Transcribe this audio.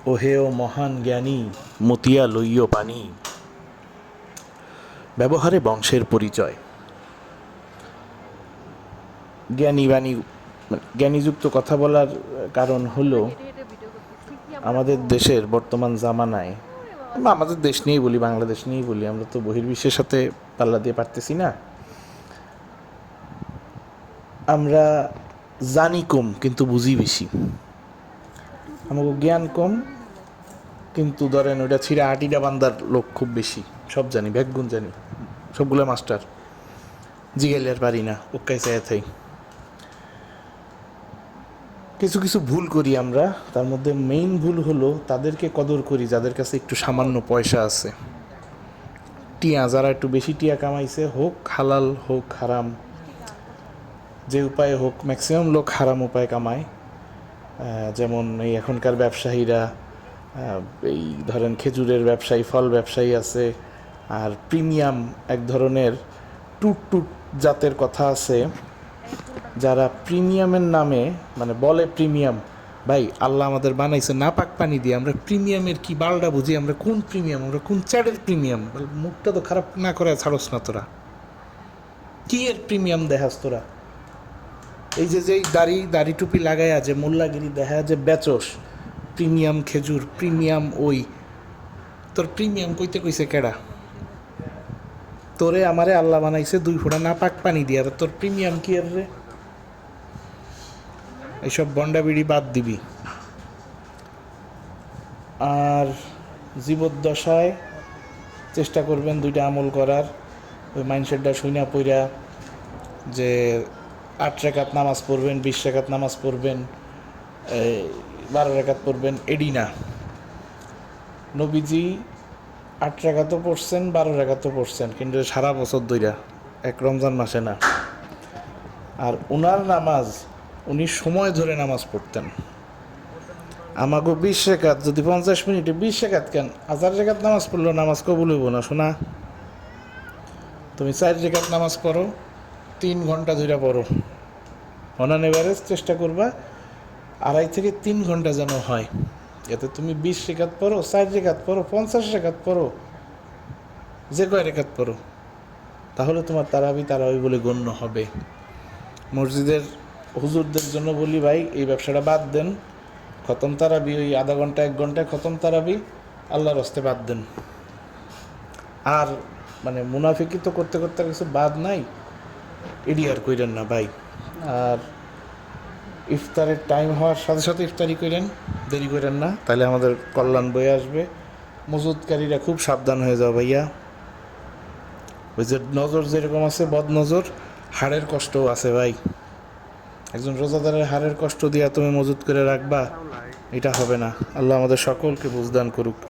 ওহেও মহান জ্ঞানী মতিয়া লইয় পানি। ব্যবহারে বংশের পরিচয়। জ্ঞানীযুক্ত কথা বলার কারণ হলো আমাদের দেশের বর্তমান জামানায়, বা আমাদের দেশ নিয়েই বলি, বাংলাদেশ নিয়েই বলি, আমরা তো বহির্বিশ্বের সাথে পাল্লা দিয়ে পারতেছি না। আমরা জানি কম কিন্তু বুঝি বেশি। আমাকে জ্ঞান কম কিন্তু ধরেন ওইটা ছিঁড়ে আটিটা বান্দার লোক খুব বেশি। সব জানি, ব্যাকগুণ জানি, সবগুলো মাস্টার, জিগাইলে আর পারি না, ওকাই চাই থাই। কিছু কিছু ভুল করি আমরা, তার মধ্যে মেইন ভুল হলো তাদেরকে কদর করি যাদের কাছে একটু সামান্য পয়সা আছে। টিয়া, যারা একটু বেশি টিয়া কামাইছে, হোক হালাল হোক হারাম, যে উপায়ে হোক, ম্যাক্সিমাম লোক হারাম উপায় কামায়। যেমন এই এখনকার ব্যবসায়ীরা, এই ধরেন খেজুরের ব্যবসায়ী, ফল ব্যবসায়ী আছে, আর প্রিমিয়াম এক ধরনের টুট টুট জাতের কথা আছে, যারা প্রিমিয়ামের নামে মানে বলে প্রিমিয়াম। ভাই, আল্লাহ আমাদের বানাইছে না পাক পানি দিয়ে, আমরা প্রিমিয়ামের কি বালটা বুঝি? আমরা কোন প্রিমিয়াম? আমরা কোন চ্যাটের প্রিমিয়াম? মুখটা তো খারাপ না করে ছাড়স না তোরা। কি এর প্রিমিয়াম দেখাস তোরা? এই যে যেই দাড়ি টুপি লাগাইয়া যে মোল্লাগিরি দেখা যে বেচস, প্রিমিয়াম খেজুর, প্রিমিয়াম ওই, তোর প্রিমিয়াম কইতে কইছে কেডা? তোরে আমারে আল্লাহ বানাইছে 2 ফোঁটা না পাক পানি দিয়ে, আর তোর প্রিমিয়াম কি এর রে? এইসব বন্ডাবিড়ি বাদ দিবি। আর জীবদ্দশায় চেষ্টা করবেন 2টা আমল করার। ওই মাইন্ডসেটটা শুইনা পইরা যে 8 রাকাত নামাজ পড়বেন, 20 রাকাত নামাজ পড়বেন, 12 রাকাত পড়বেন, এডি না। নবীজি 8 রাকাতও পড়ছেন, 12 রাকাতও পড়ছেন, কিন্তু সারা বছর ধইরা, এক রমজান মাসে না। আর ওনার নামাজ, উনি সময় ধরে নামাজ পড়তেন। আমাকে 20 রাকাত যদি 50 মিনিটে, 20 রাকাত কেন, 1000 রাকাত নামাজ পড়লেও নামাজ কবুল হইব না শোনা। তুমি 4 রাকাত নামাজ পড়ো, 3 ঘন্টা ধরে পড়ো, অনান এভারেজ চেষ্টা করবা 2.5 থেকে 3 ঘন্টা যেন হয়। এতে তুমি 20 রাকাত পড়ো, 4 রাকাত পড়ো, 50 রাকাত পড়ো, যে কয় রাকাত পড়ো, তাহলে তোমার তারাবি বলে গণ্য হবে। মসজিদের হুজুরদের জন্য বলি, ভাই এই ব্যবসাটা বাদ দেন। খতম তারাবি ওই আধা ঘন্টা 1 ঘন্টায় খতম তারাবি আল্লাহর হস্তে বাদ দেন। আর মানে মুনাফিকি তো করতে করতে কিছু বাদ নাই, এডি আর কইরেন না ভাই। আর ইফতারের টাইম হওয়ার সাথে সাথে ইফতারি করেন, দেরি করেন না, তাহলে আমাদের কল্যাণ বয়ে আসবে। মজুদকারীরা খুব সাবধান হয়ে যাও ভাইয়া। ওই যে নজর যেরকম আছে, বদ নজর, হাড়ের কষ্টও আছে ভাই। একজন রোজাদারের হাড়ের কষ্ট দিয়া তুমি মজুদ করে রাখবা, এটা হবে না। আল্লাহ আমাদের সকলকে বুঝদান করুক।